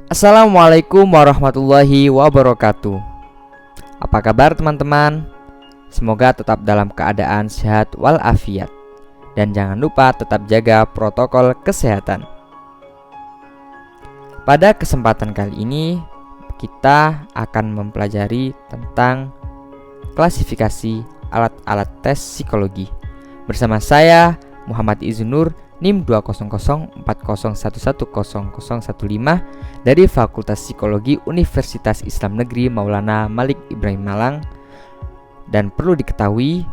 Assalamualaikum warahmatullahi wabarakatuh. Apa kabar teman-teman? Semoga tetap dalam keadaan sehat walafiat. Dan jangan lupa tetap jaga protokol kesehatan. Pada kesempatan kali ini kita akan mempelajari tentang klasifikasi alat-alat tes psikologi. Bersama saya Muhammad Izunur, NIM 20040110015 dari Fakultas Psikologi Universitas Islam Negeri Maulana Malik Ibrahim Malang. Dan perlu diketahui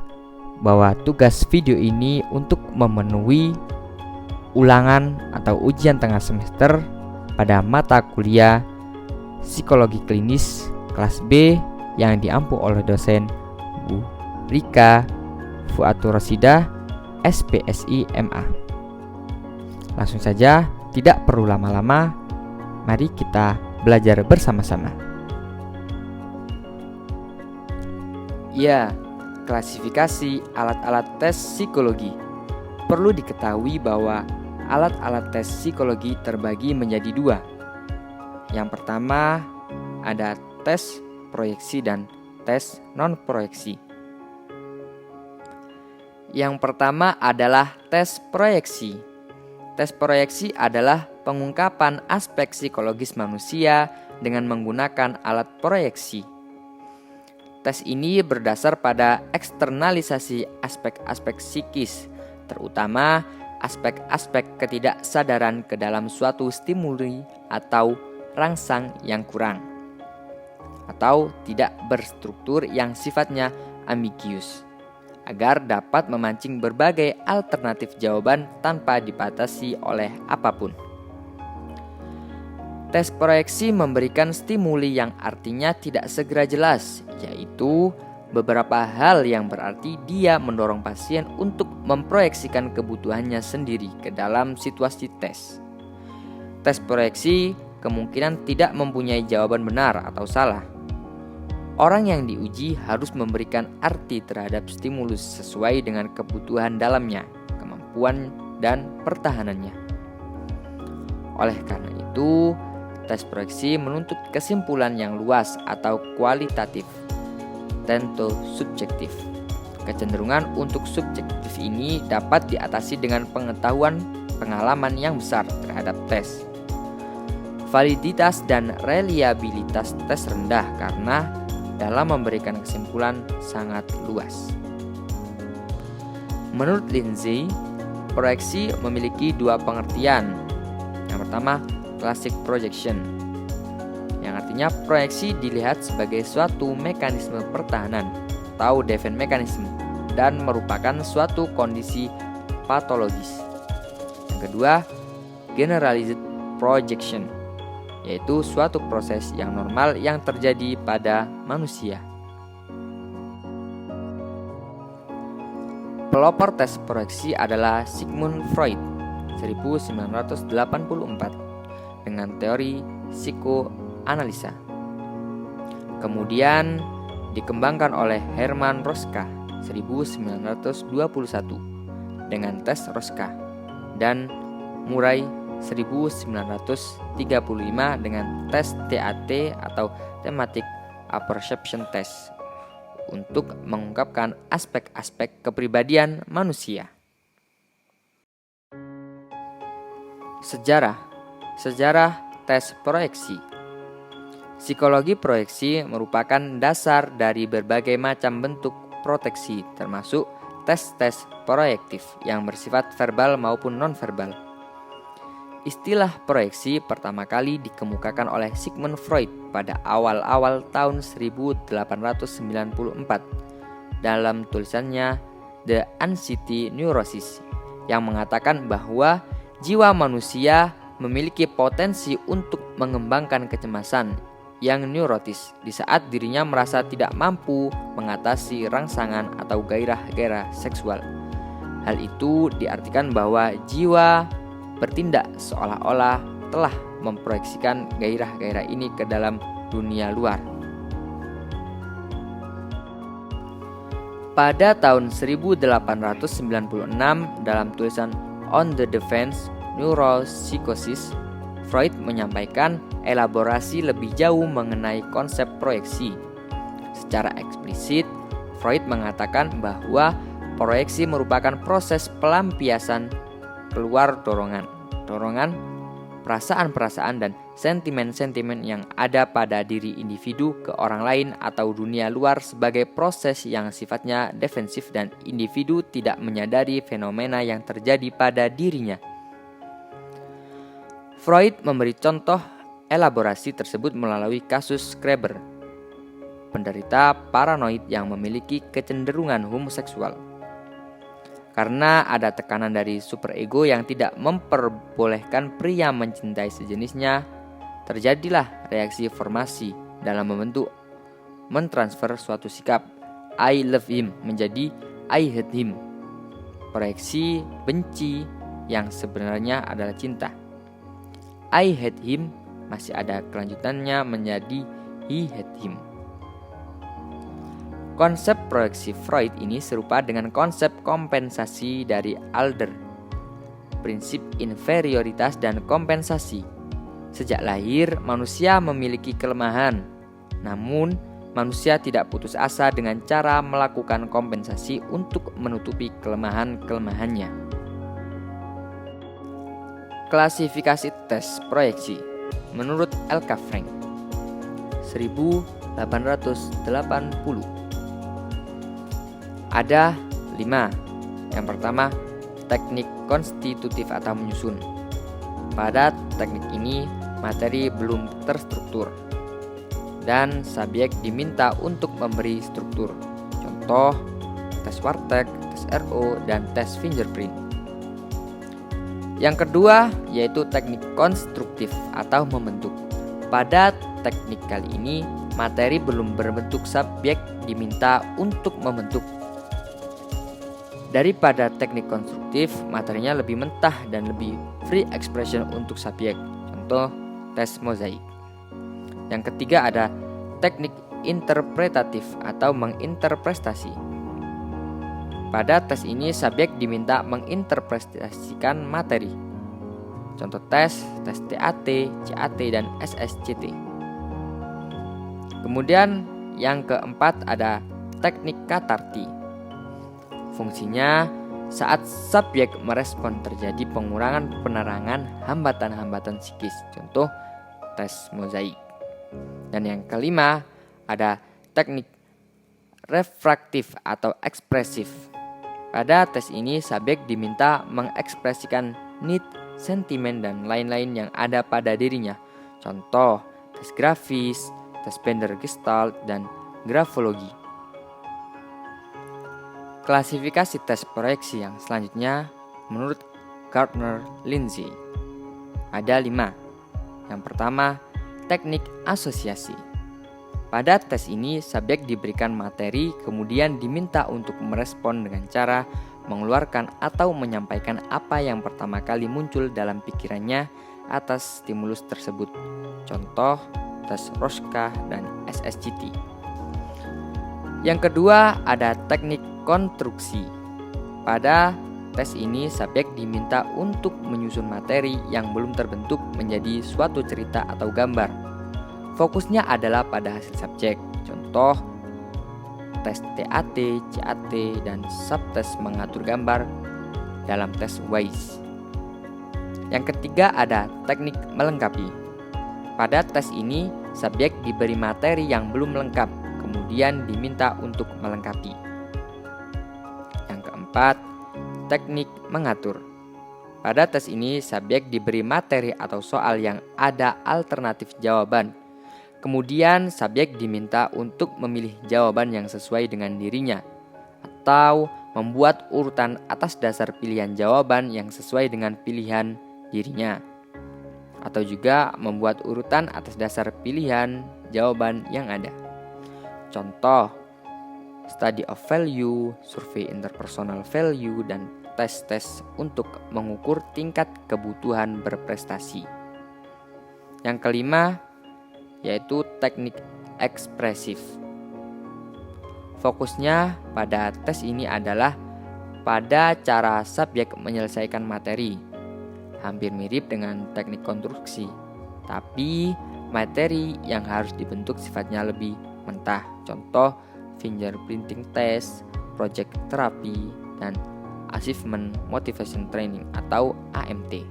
bahwa tugas video ini untuk memenuhi ulangan atau ujian tengah semester pada mata kuliah Psikologi Klinis kelas B yang diampu oleh dosen Bu Rika Fuatur Rosidah, SPSI MA. Langsung saja, tidak perlu lama-lama, mari kita belajar bersama-sama. Ya, klasifikasi alat-alat tes psikologi. Perlu diketahui bahwa alat-alat tes psikologi terbagi menjadi dua. Yang pertama ada tes proyeksi dan tes non-proyeksi. Yang pertama adalah tes proyeksi. Tes proyeksi adalah pengungkapan aspek psikologis manusia dengan menggunakan alat proyeksi. Tes ini berdasar pada eksternalisasi aspek-aspek psikis, terutama aspek-aspek ketidaksadaran ke dalam suatu stimuli atau rangsang yang kurang, atau tidak berstruktur yang sifatnya ambigius, agar dapat memancing berbagai alternatif jawaban tanpa dibatasi oleh apapun. Tes proyeksi memberikan stimuli yang artinya tidak segera jelas, yaitu beberapa hal yang berarti dia mendorong pasien untuk memproyeksikan kebutuhannya sendiri ke dalam situasi tes. Tes proyeksi kemungkinan tidak mempunyai jawaban benar atau salah. Orang yang diuji harus memberikan arti terhadap stimulus sesuai dengan kebutuhan dalamnya, kemampuan, dan pertahanannya. Oleh karena itu, tes proyeksi menuntut kesimpulan yang luas atau kualitatif, tentu subjektif. Kecenderungan untuk subjektif ini dapat diatasi dengan pengetahuan pengalaman yang besar terhadap tes. Validitas dan reliabilitas tes rendah karena dalam memberikan kesimpulan sangat luas. Menurut Lindsay, proyeksi memiliki dua pengertian. Yang pertama, classic projection, yang artinya proyeksi dilihat sebagai suatu mekanisme pertahanan atau defense mechanism dan merupakan suatu kondisi patologis. Yang kedua, generalized projection, yaitu suatu proses yang normal yang terjadi pada manusia. Pelopor tes proyeksi adalah Sigmund Freud 1984 dengan teori psikoanalisa. Kemudian dikembangkan oleh Hermann Roska 1921 dengan tes Roska, dan Murray 1935 dengan tes TAT atau Thematic Apperception Test untuk mengungkapkan aspek-aspek kepribadian manusia. Sejarah tes proyeksi. Psikologi proyeksi merupakan dasar dari berbagai macam bentuk proteksi, termasuk tes-tes proyektif yang bersifat verbal maupun non-verbal. Istilah proyeksi pertama kali dikemukakan oleh Sigmund Freud pada awal-awal tahun 1894 dalam tulisannya The Anxiety Neurosis, yang mengatakan bahwa jiwa manusia memiliki potensi untuk mengembangkan kecemasan yang neurotis di saat dirinya merasa tidak mampu mengatasi rangsangan atau gairah-gairah seksual. Hal itu diartikan bahwa jiwa bertindak seolah-olah telah memproyeksikan gairah-gairah ini ke dalam dunia luar. Pada tahun 1896 dalam tulisan On the Defense Neuropsychosis, Freud menyampaikan elaborasi lebih jauh mengenai konsep proyeksi. Secara eksplisit, Freud mengatakan bahwa proyeksi merupakan proses pelampiasan keluar dorongan, perasaan-perasaan dan sentimen-sentimen yang ada pada diri individu ke orang lain atau dunia luar sebagai proses yang sifatnya defensif dan individu tidak menyadari fenomena yang terjadi pada dirinya. Freud memberi contoh elaborasi tersebut melalui kasus Kreber, penderita paranoid yang memiliki kecenderungan homoseksual. Karena ada tekanan dari superego yang tidak memperbolehkan pria mencintai sejenisnya, terjadilah reaksi formasi dalam membentuk mentransfer suatu sikap I love him menjadi I hate him. Proyeksi benci yang sebenarnya adalah cinta. I hate him masih ada kelanjutannya menjadi he hate him. Konsep proyeksi Freud ini serupa dengan konsep kompensasi dari Adler, prinsip inferioritas dan kompensasi. Sejak lahir, manusia memiliki kelemahan, namun manusia tidak putus asa dengan cara melakukan kompensasi untuk menutupi kelemahan-kelemahannya. Klasifikasi tes proyeksi menurut L.K. Frank 1880 ada 5. Yang pertama, teknik konstitutif atau menyusun. Pada teknik ini, materi belum terstruktur dan subjek diminta untuk memberi struktur. Contoh, tes Wartek, tes RO, dan tes fingerprint. Yang kedua, yaitu teknik konstruktif atau membentuk. Pada teknik kali ini, materi belum berbentuk, subjek diminta untuk membentuk. Daripada teknik konstruktif, materinya lebih mentah dan lebih free expression untuk subjek. Contoh, tes mozaik. Yang ketiga ada teknik interpretatif atau menginterpretasi. Pada tes ini, subjek diminta menginterpretasikan materi. Contoh tes TAT, CAT, dan SSCT. Kemudian yang keempat ada teknik katarti. Fungsinya saat subjek merespon terjadi pengurangan penerangan hambatan-hambatan psikis. Contoh tes mozaik. Dan yang kelima ada teknik refraktif atau ekspresif. Pada tes ini subjek diminta mengekspresikan need, sentimen, dan lain-lain yang ada pada dirinya. Contoh tes grafis, tes Bender-Gestalt, dan grafologi. Klasifikasi tes proyeksi yang selanjutnya menurut Gardner-Lindsay ada 5. Yang pertama, teknik asosiasi. Pada tes ini, subjek diberikan materi kemudian diminta untuk merespon dengan cara mengeluarkan atau menyampaikan apa yang pertama kali muncul dalam pikirannya atas stimulus tersebut. Contoh, tes Rorschach dan SSCT. Yang kedua, ada teknik konstruksi. Pada tes ini, subjek diminta untuk menyusun materi yang belum terbentuk menjadi suatu cerita atau gambar. Fokusnya adalah pada hasil subjek. Contoh, tes TAT, CAT, dan subtes mengatur gambar dalam tes Weiss. Yang ketiga ada teknik melengkapi. Pada tes ini, subjek diberi materi yang belum lengkap, kemudian diminta untuk melengkapi. Yang keempat, teknik mengatur. Pada tes ini, subjek diberi materi atau soal yang ada alternatif jawaban. Kemudian, subjek diminta untuk memilih jawaban yang sesuai dengan dirinya, atau membuat urutan atas dasar pilihan jawaban yang sesuai dengan pilihan dirinya, atau juga membuat urutan atas dasar pilihan jawaban yang ada. Contoh, study of value, survei interpersonal value, dan tes-tes untuk mengukur tingkat kebutuhan berprestasi. Yang kelima, yaitu teknik ekspresif. Fokusnya pada tes ini adalah pada cara subjek menyelesaikan materi. Hampir mirip dengan teknik konstruksi, tapi materi yang harus dibentuk sifatnya lebih mentah. Contoh fingerprinting test, project terapi, dan achievement motivation training atau AMT.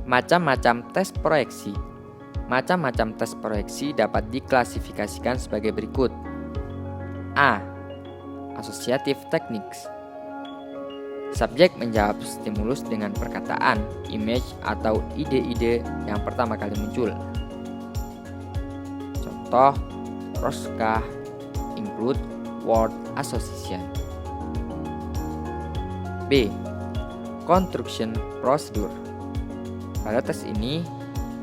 Macam-macam tes proyeksi. Macam-macam tes proyeksi dapat diklasifikasikan sebagai berikut. A. Associative techniques. Subjek menjawab stimulus dengan perkataan, image, atau ide-ide yang pertama kali muncul. Contoh, Rosca include word association. B. Construction procedure. Pada tes ini,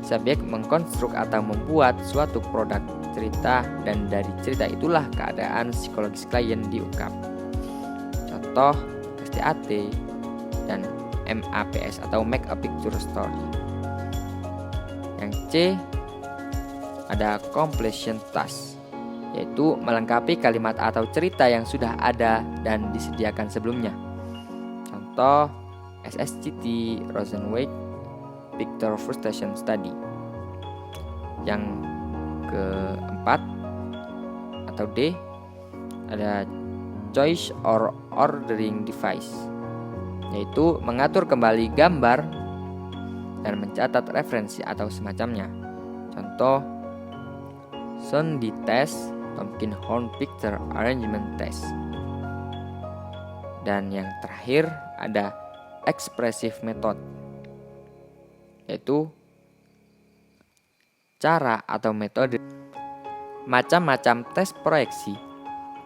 subjek mengkonstruk atau membuat suatu produk cerita dan dari cerita itulah keadaan psikologis klien diungkap. Contoh, TAT dan MAPS atau Make a Picture Story. Yang C, ada completion task, yaitu melengkapi kalimat atau cerita yang sudah ada dan disediakan sebelumnya. Contoh, SSCT Rosenweg Picture Frustration Study. Yang keempat atau D, ada choice or ordering device, yaitu mengatur kembali gambar dan mencatat referensi atau semacamnya. Contoh, Sondy test, Tompkins-Horn picture arrangement test. Dan yang terakhir ada expressive method, yaitu cara atau metode. Macam-macam tes proyeksi.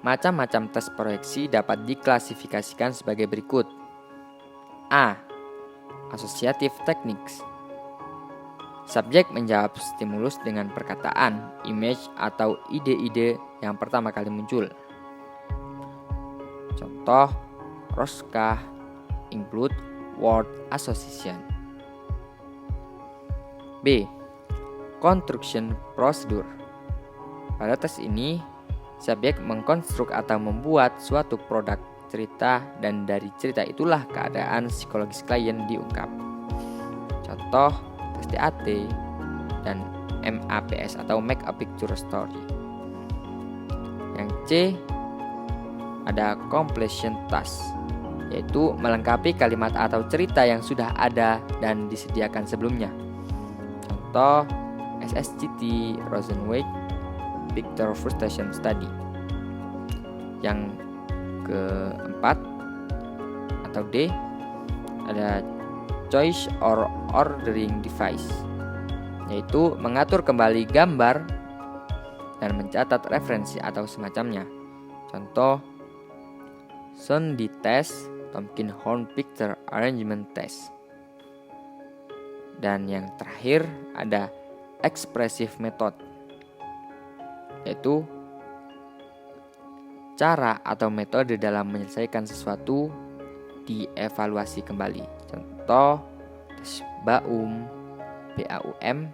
Macam-macam tes proyeksi dapat diklasifikasikan sebagai berikut. A. Associative techniques. Subjek menjawab stimulus dengan perkataan, image, atau ide-ide yang pertama kali muncul. Contoh, Rosca include word association. B. Construction procedure. Pada tes ini, subjek mengkonstruk atau membuat suatu produk cerita dan dari cerita itulah keadaan psikologis klien diungkap. Contoh, TAT dan MAPS atau Make a Picture Story. Yang C, ada completion task, yaitu melengkapi kalimat atau cerita yang sudah ada dan disediakan sebelumnya. Contoh, SSCT Rosenweg Picture Frustration Study. Yang keempat atau D, ada choice or ordering device, yaitu mengatur kembali gambar dan mencatat referensi atau semacamnya. Contoh, Sondy test, Tompkins-Horn picture arrangement test. Dan yang terakhir ada expressive method, yaitu cara atau metode dalam menyelesaikan sesuatu dievaluasi kembali. Contoh, tes BAUM, BAUM,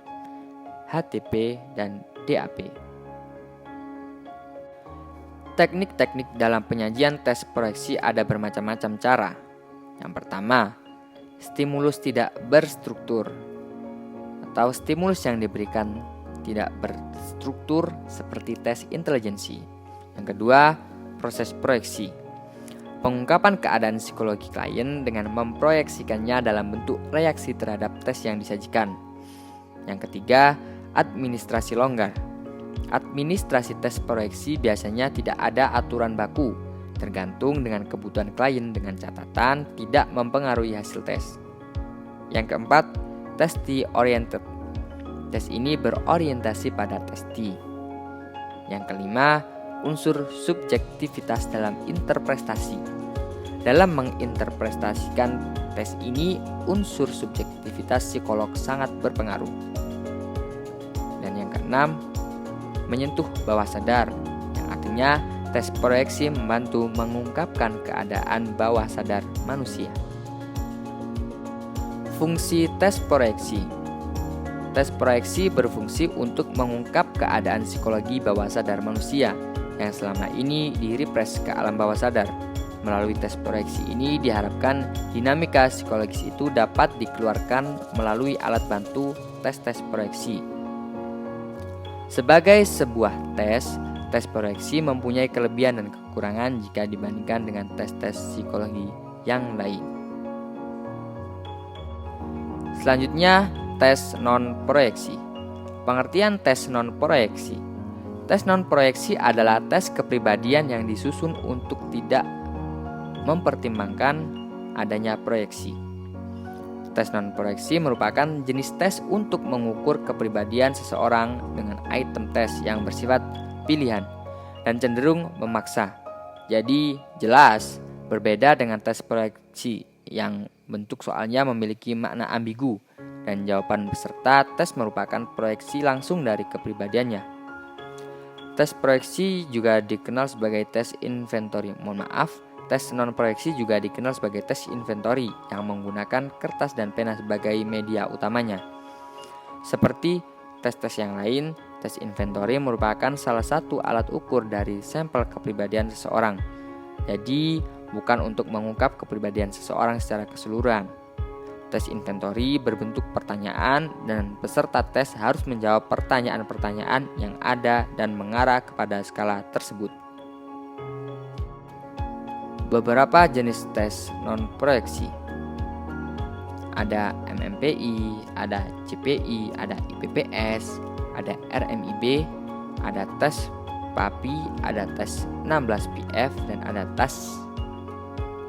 HTP, dan DAP. Teknik-teknik dalam penyajian tes proyeksi ada bermacam-macam cara. Yang pertama, stimulus tidak berstruktur atau stimulus yang diberikan tidak berstruktur seperti tes intelijensi. Yang kedua, proses proyeksi. Pengungkapan keadaan psikologi klien dengan memproyeksikannya dalam bentuk reaksi terhadap tes yang disajikan. Yang ketiga, administrasi longgar. Administrasi tes proyeksi biasanya tidak ada aturan baku, tergantung dengan kebutuhan klien dengan catatan tidak mempengaruhi hasil tes. Yang keempat, testi oriented. Tes ini berorientasi pada testi. Yang kelima, unsur subjektivitas dalam interpretasi. Dalam menginterpretasikan tes ini, unsur subjektivitas psikolog sangat berpengaruh. Dan yang keenam, menyentuh bawah sadar, yang artinya tes proyeksi membantu mengungkapkan keadaan bawah sadar manusia. Fungsi tes proyeksi. Tes proyeksi berfungsi untuk mengungkap keadaan psikologi bawah sadar manusia yang selama ini direpres ke alam bawah sadar. Melalui tes proyeksi ini diharapkan dinamika psikologis itu dapat dikeluarkan melalui alat bantu tes-tes proyeksi. Sebagai sebuah tes proyeksi mempunyai kelebihan dan kekurangan jika dibandingkan dengan tes-tes psikologi yang lain. Selanjutnya, tes non-proyeksi. Pengertian tes non-proyeksi. Tes non-proyeksi adalah tes kepribadian yang disusun untuk tidak mempertimbangkan adanya proyeksi. Tes non-proyeksi merupakan jenis tes untuk mengukur kepribadian seseorang dengan item tes yang bersifat pilihan dan cenderung memaksa. Jadi jelas berbeda dengan tes proyeksi yang bentuk soalnya memiliki makna ambigu dan jawaban peserta tes merupakan proyeksi langsung dari kepribadiannya. Tes proyeksi juga dikenal sebagai tes inventory. Tes non-proyeksi juga dikenal sebagai tes inventory yang menggunakan kertas dan pena sebagai media utamanya. Seperti tes-tes yang lain, tes inventory merupakan salah satu alat ukur dari sampel kepribadian seseorang. Jadi, bukan untuk mengungkap kepribadian seseorang secara keseluruhan. Tes inventory berbentuk pertanyaan dan peserta tes harus menjawab pertanyaan-pertanyaan yang ada dan mengarah kepada skala tersebut. Beberapa jenis tes non-proyeksi. Ada MMPI, ada CPI, ada IPPS, ada RMIB, ada tes PAPI, ada tes 16PF, dan ada tes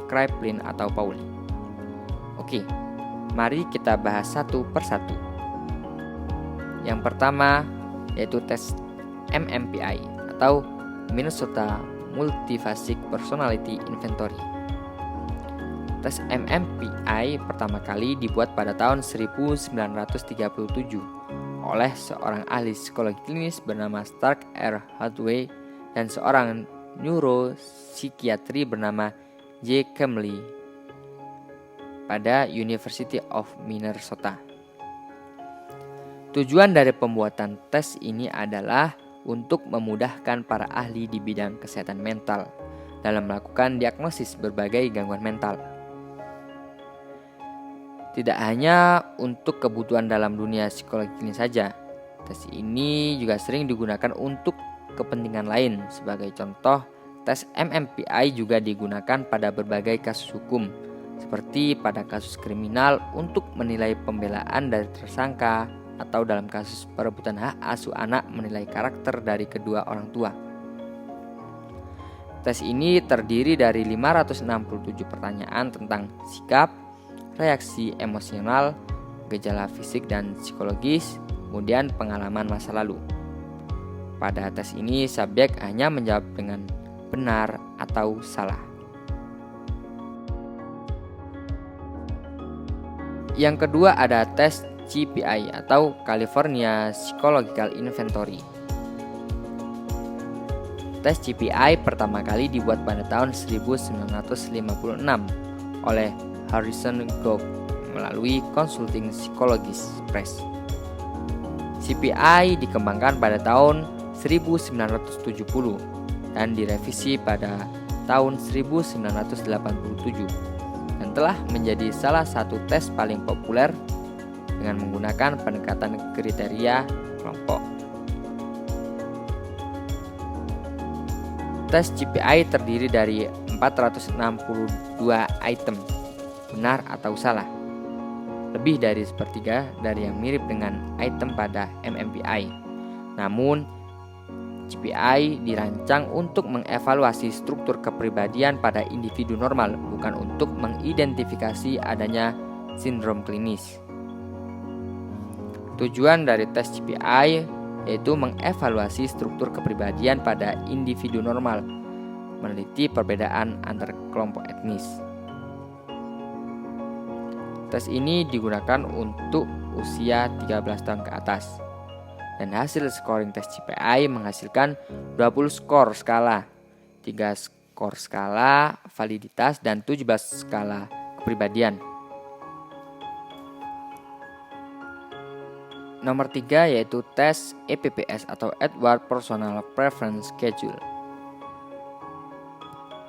Kraepelin atau Pauli. Oke, mari kita bahas satu persatu. Yang pertama yaitu tes MMPI atau Minnesota Multiphasic Personality Inventory. Tes MMPI pertama kali dibuat pada tahun 1937 oleh seorang ahli psikologi klinis bernama Stark R. Hathaway dan seorang neuropsikiatri bernama J. Kemley pada University of Minnesota. Tujuan dari pembuatan tes ini adalah untuk memudahkan para ahli di bidang kesehatan mental dalam melakukan diagnosis berbagai gangguan mental. Tidak hanya untuk kebutuhan dalam dunia psikologi ini saja, tes ini juga sering digunakan untuk kepentingan lain. Sebagai contoh, tes MMPI juga digunakan pada berbagai kasus hukum, seperti pada kasus kriminal untuk menilai pembelaan dari tersangka, atau dalam kasus perebutan hak asuh anak menilai karakter dari kedua orang tua. Tes ini terdiri dari 567 pertanyaan tentang sikap, reaksi emosional, gejala fisik dan psikologis, kemudian pengalaman masa lalu. Pada tes ini subjek hanya menjawab dengan benar atau salah. Yang kedua ada tes CPI atau California Psychological Inventory. Tes CPI pertama kali dibuat pada tahun 1956 oleh Harrison Goff melalui Consulting Psychologist Press. CPI dikembangkan pada tahun 1970 dan direvisi pada tahun 1987 dan telah menjadi salah satu tes paling populer dengan menggunakan pendekatan kriteria kelompok. Tes CPI terdiri dari 462 item, benar atau salah. Lebih dari sepertiga dari yang mirip dengan item pada MMPI. Namun, CPI dirancang untuk mengevaluasi struktur kepribadian pada individu normal, bukan untuk mengidentifikasi adanya sindrom klinis. Tujuan dari tes CPI yaitu mengevaluasi struktur kepribadian pada individu normal, meneliti perbedaan antar kelompok etnis. Tes ini digunakan untuk usia 13 tahun ke atas. Dan hasil scoring tes CPI menghasilkan 20 skor skala, 3 skor skala validitas, dan 17 skala kepribadian. Nomor 3 yaitu tes EPPS atau Edwards Personal Preference Schedule.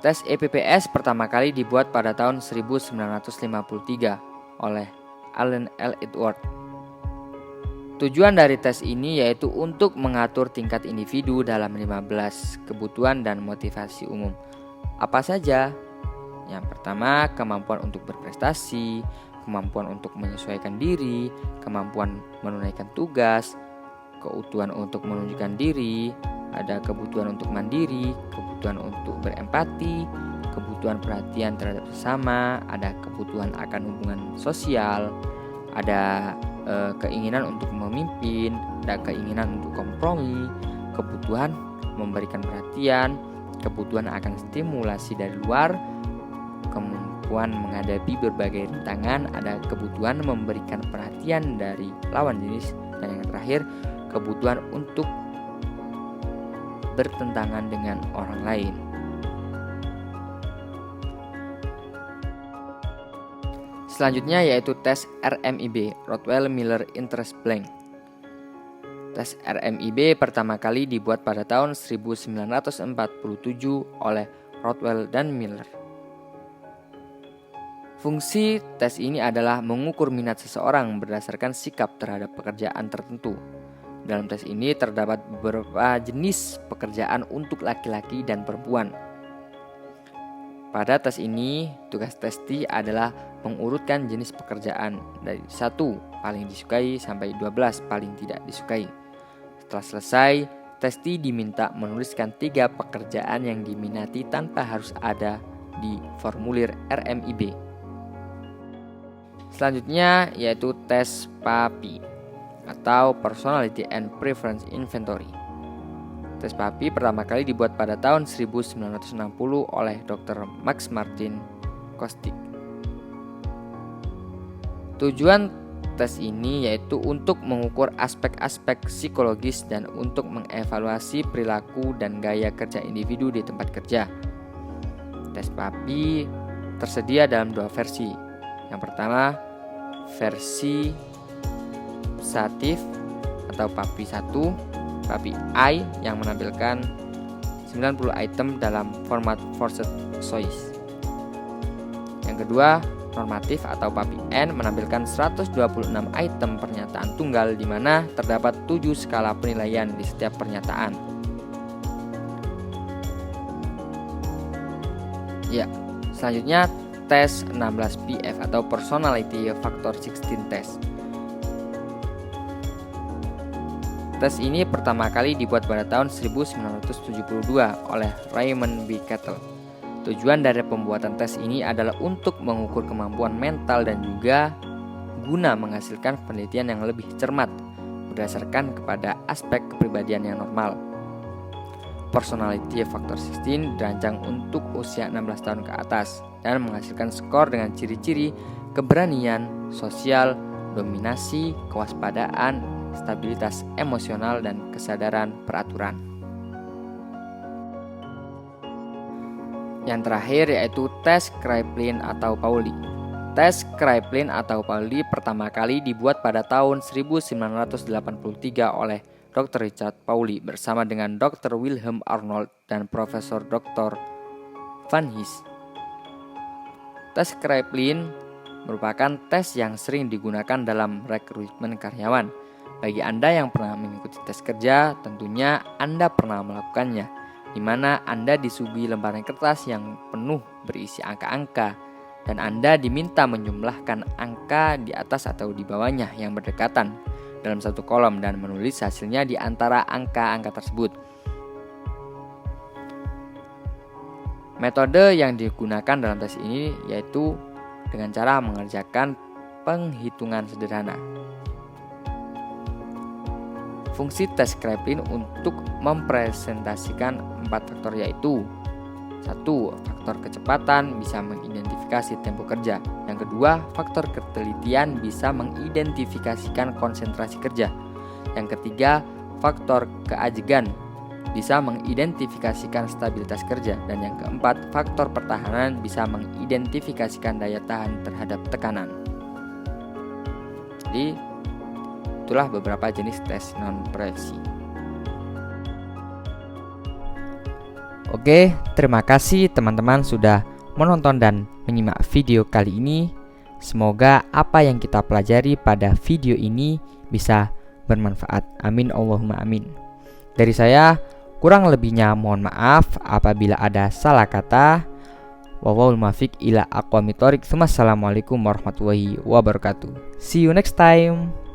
Tes EPPS pertama kali dibuat pada tahun 1953 oleh Allen L. Edward. Tujuan dari tes ini yaitu untuk mengatur tingkat individu dalam 15 kebutuhan dan motivasi umum. Apa saja? Yang pertama, kemampuan untuk berprestasi, kemampuan untuk menyesuaikan diri, kemampuan menunaikan tugas, keutuhan untuk menunjukkan diri, ada kebutuhan untuk mandiri, kebutuhan untuk berempati, kebutuhan perhatian terhadap sesama, ada kebutuhan akan hubungan sosial, ada keinginan untuk memimpin, ada keinginan untuk kompromi, kebutuhan memberikan perhatian, kebutuhan akan stimulasi dari luar, kemampuan menghadapi berbagai rintangan, ada kebutuhan memberikan perhatian dari lawan jenis, dan yang terakhir kebutuhan untuk bertentangan dengan orang lain. Selanjutnya yaitu tes RMIB, Rothwell Miller Interest Blank. Tes RMIB pertama kali dibuat pada tahun 1947 oleh Rothwell dan Miller. Fungsi tes ini adalah mengukur minat seseorang berdasarkan sikap terhadap pekerjaan tertentu. Dalam tes ini terdapat beberapa jenis pekerjaan untuk laki-laki dan perempuan. Pada tes ini, tugas testi adalah mengurutkan jenis pekerjaan dari 1 paling disukai sampai 12 paling tidak disukai. Setelah selesai, testi diminta menuliskan 3 pekerjaan yang diminati tanpa harus ada di formulir RMIB. Selanjutnya yaitu tes PAPI atau Personality and Preference Inventory. Tes PAPI pertama kali dibuat pada tahun 1960 oleh Dr. Max Martin Kostick. Tujuan tes ini yaitu untuk mengukur aspek-aspek psikologis dan untuk mengevaluasi perilaku dan gaya kerja individu di tempat kerja. Tes PAPI tersedia dalam 2 versi. Yang pertama, versi Sativ atau PAPI 1, PAPI I yang menampilkan 90 item dalam format forced choice. Yang kedua, normatif atau PAPI N menampilkan 126 item pernyataan tunggal di mana terdapat 7 skala penilaian di setiap pernyataan. Ya, selanjutnya tes 16PF atau Personality Factor 16 Test. Tes ini pertama kali dibuat pada tahun 1972 oleh Raymond B. Cattell. Tujuan dari pembuatan tes ini adalah untuk mengukur kemampuan mental dan juga guna menghasilkan penelitian yang lebih cermat berdasarkan kepada aspek kepribadian yang normal. Personality Factor 16 dirancang untuk usia 16 tahun ke atas dan menghasilkan skor dengan ciri-ciri keberanian, sosial, dominasi, kewaspadaan, stabilitas emosional, dan kesadaran peraturan. Yang terakhir yaitu tes Kraepelin atau Pauli. Tes Kraepelin atau Pauli pertama kali dibuat pada tahun 1983 oleh Dr. Richard Pauli bersama dengan Dr. Wilhelm Arnold dan Profesor Dr. Van His. Tes Kraepelin merupakan tes yang sering digunakan dalam rekrutmen karyawan. Bagi Anda yang pernah mengikuti tes kerja, tentunya Anda pernah melakukannya, di mana Anda disuguhi lembaran kertas yang penuh berisi angka-angka, dan Anda diminta menjumlahkan angka di atas atau di bawahnya yang berdekatan dalam satu kolom dan menulis hasilnya di antara angka-angka tersebut. Metode yang digunakan dalam tes ini yaitu dengan cara mengerjakan penghitungan sederhana. Fungsi tes Kraepelin untuk mempresentasikan 4 faktor yaitu 1. Faktor kecepatan bisa mengidentifikasi tempo kerja. Yang kedua, faktor ketelitian bisa mengidentifikasikan konsentrasi kerja. Yang ketiga, faktor keajegan bisa mengidentifikasikan stabilitas kerja. Dan yang keempat, faktor pertahanan bisa mengidentifikasikan daya tahan terhadap tekanan. Jadi itulah beberapa jenis tes non-proyeksi. Oke, terima kasih teman-teman sudah menonton dan menyimak video kali ini. Semoga apa yang kita pelajari pada video ini bisa bermanfaat. Amin Allahumma amin. Dari saya, kurang lebihnya mohon maaf apabila ada salah kata. Wallahul muwaffiq ila aqwamit thoriq. Wassalamualaikum warahmatullahi wabarakatuh. See you next time.